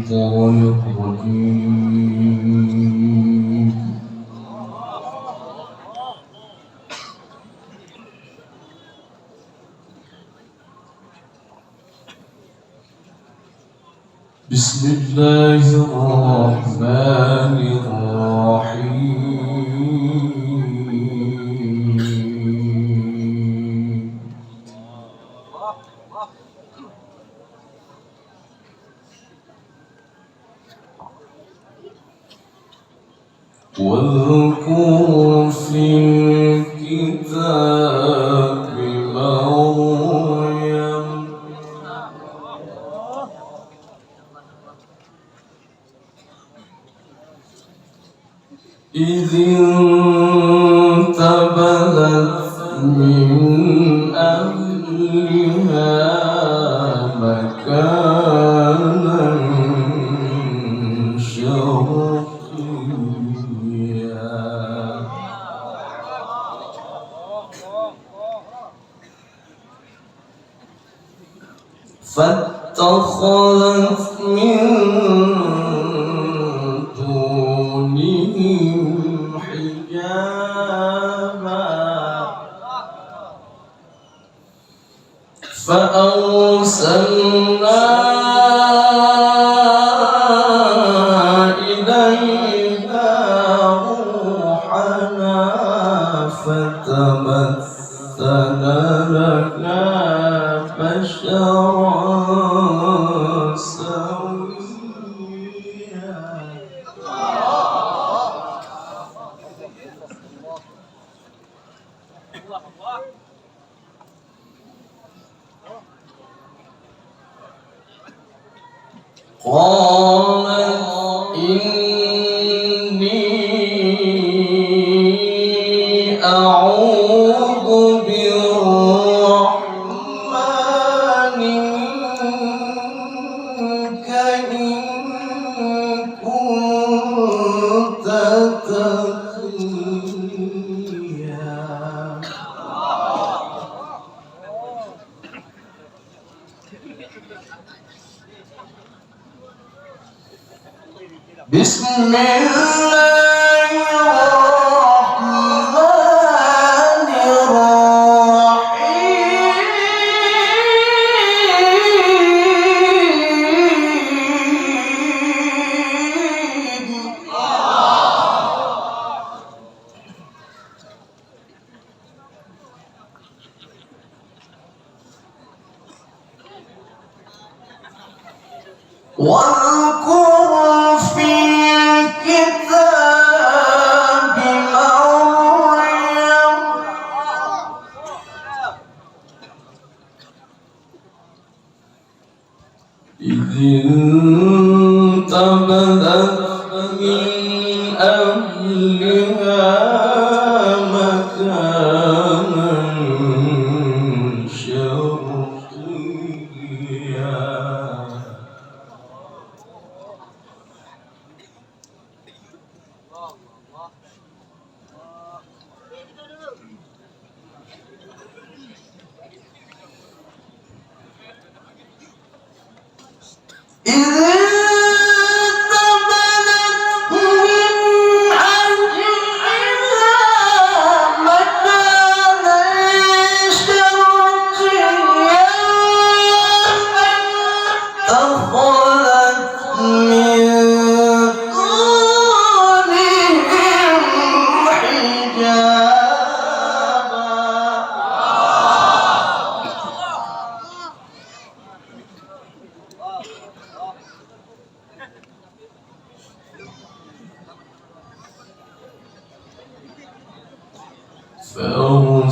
الشيطان الرجيم. بسم الله الرحمن الرحيم. واذكر في الكتاب مريم إذ انتبذت من أهلها مكانا شرقيا فاتخذت من دونهم حجابا فأرسلنا إليها روحنا فتمثل لنا بشرا سويا. قالت إني أعوذ بالرحمن منك إن كنت تقيا. بسم الله الرحمن الرحيم. واذكر في الكتاب مريم إذ انتبذت من أهلها مكانا شرقيا إذ انتبذت من أهلها مكانا شرقيا فاتخذت من دونهم حجابا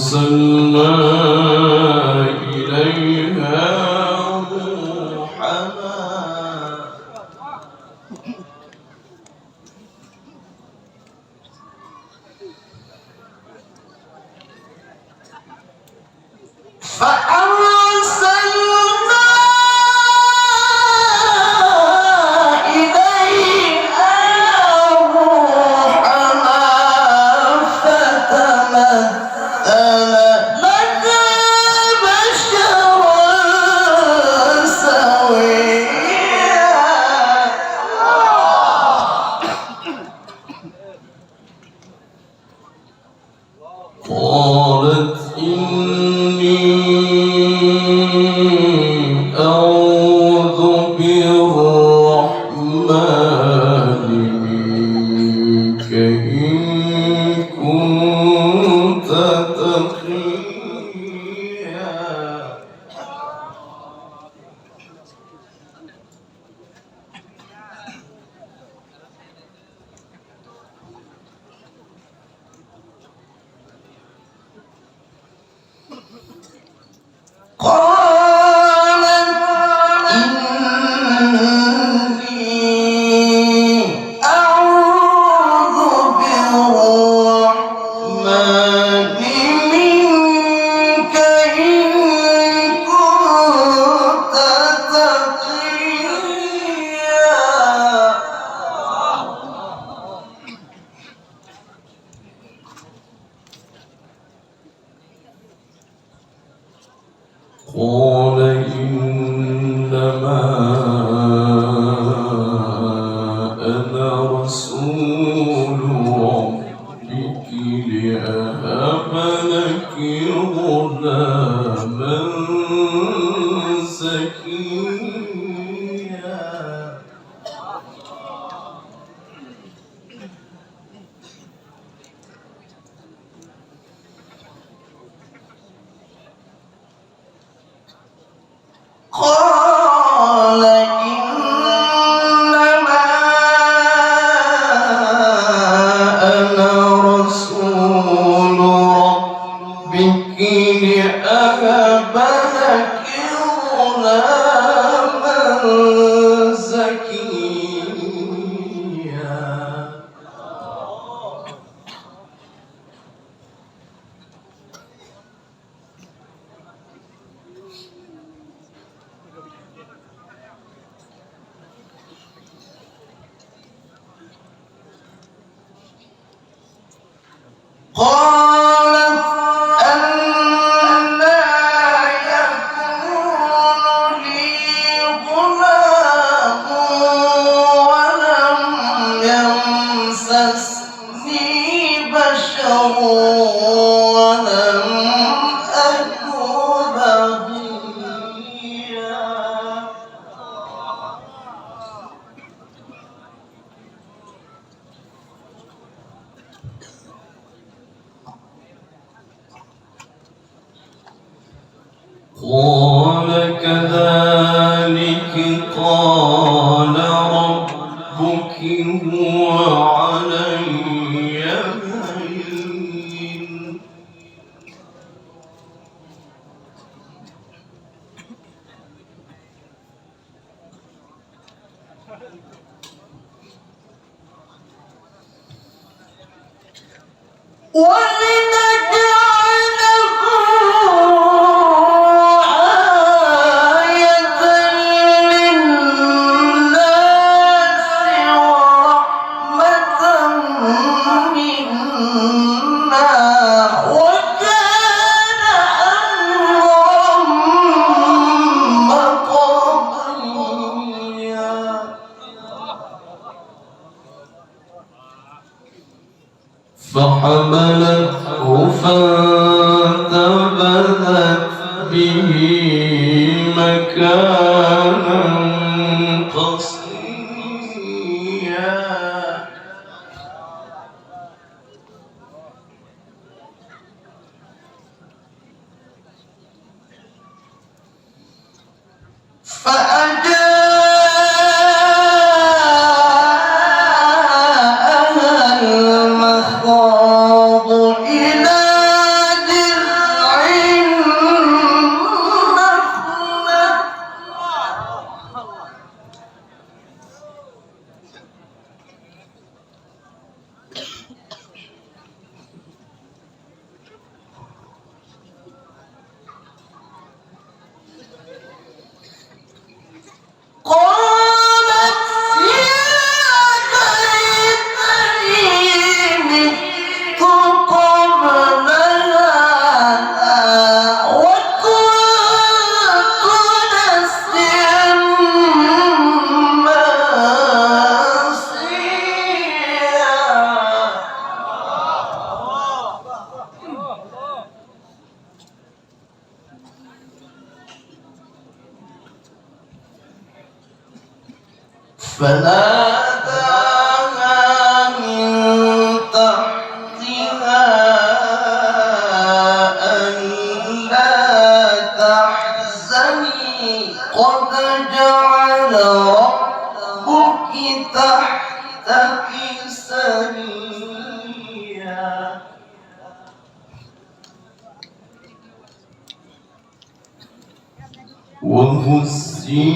فأرسلنا إليها روحنا فأرسلنا إليها روحنا فتمثل لنا بشرا سويا. قال إنما أنا رسول ربك لأهب لك غلاما زكيا. قالت أنى يكون لي غلام ولم يمسسني بشر ولم أك بغيا. قال كذلك قال ربك هو علي هين. فحملته فانتبذت به مكانا قصيا. فأجاءها المخاض إلى جذع النخلة قالت يا ليتني مت قبل هذا وكنت نسيا منسيا. فناداها من تحتها ألا تحزني قد جعل ربك تحتك سريا. وهزي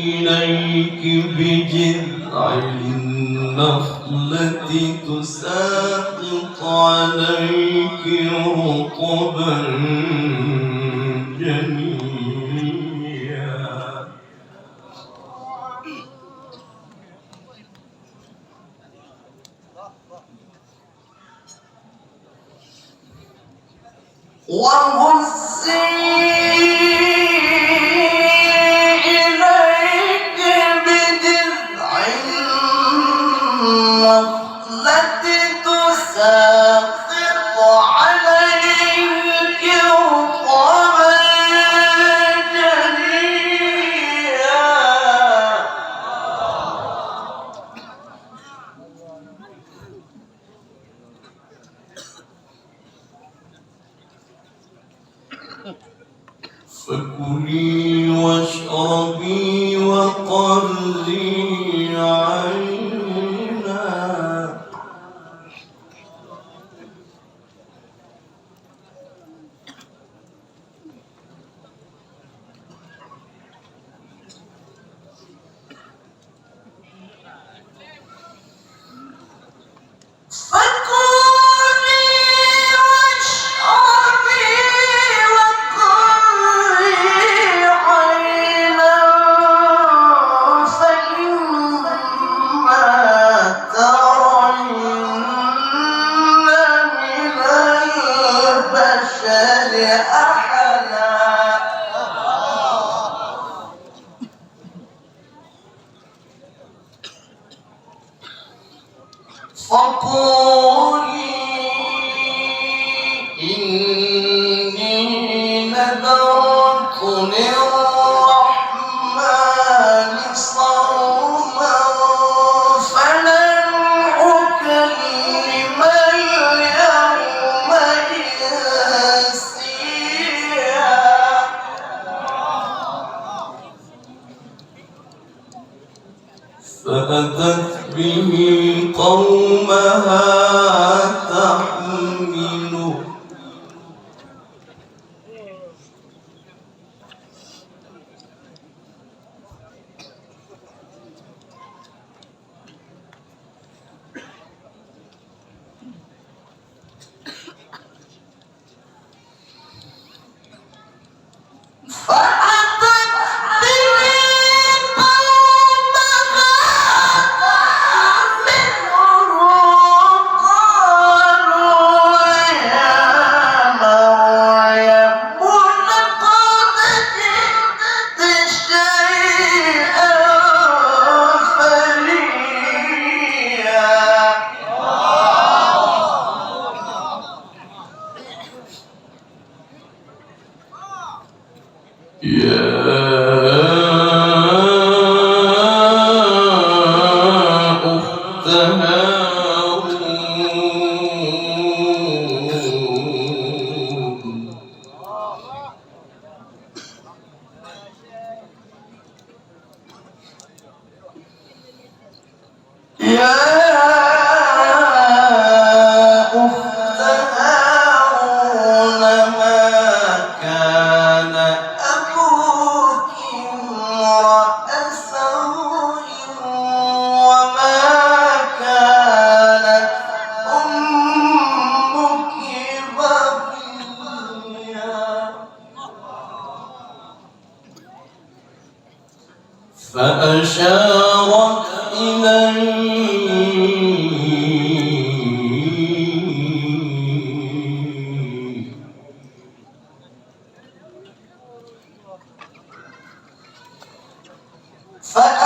إليك بجذع النخلة تساقط عليك رطبا جنيا. وهزي إليك بجذع النخلة تساقط عليك رطبا جنيا. لي عينا فقولي إني نذرت للرحمن صوما فلن أكلم اليوم إنسيا فأتت به قومها تحمله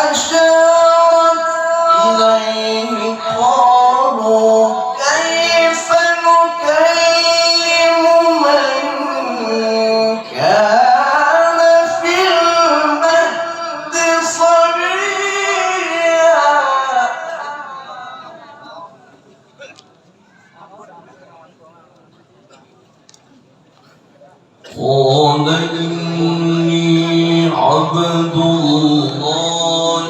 فأشارت إليه قالوا كيف نكلم من كان في المهد صبيا قال إني عبد الله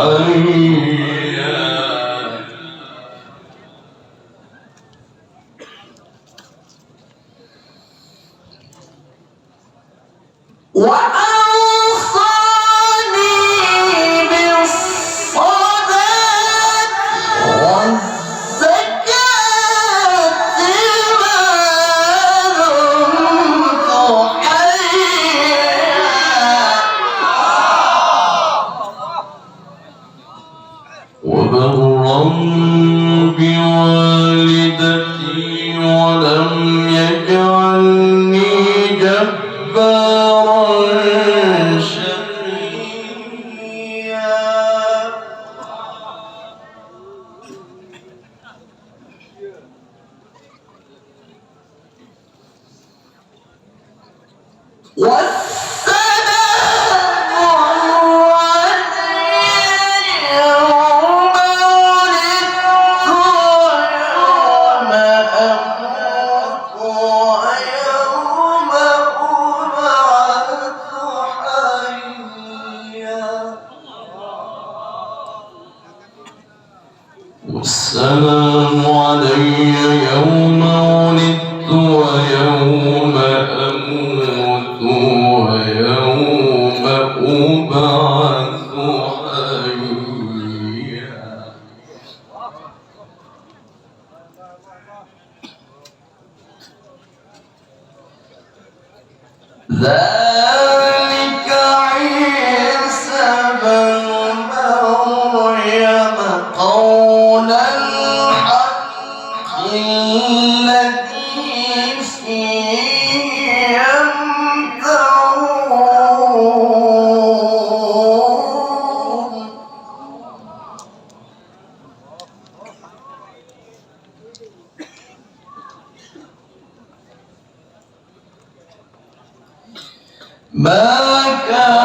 حيا وأوصاني بالصلاة والزكاة ما دمت حيا وبرا بوالدتي ولم يجعلني جبارا شقيا والسلام علي يوم ولدت ويوم أموت ويوم أبعث حيا والسلام علي يوم ولدت ويوم أموت ويوم أبعث حيا ذلك عيسى بن مريم قول الحق الذي فيه يمترون ما كان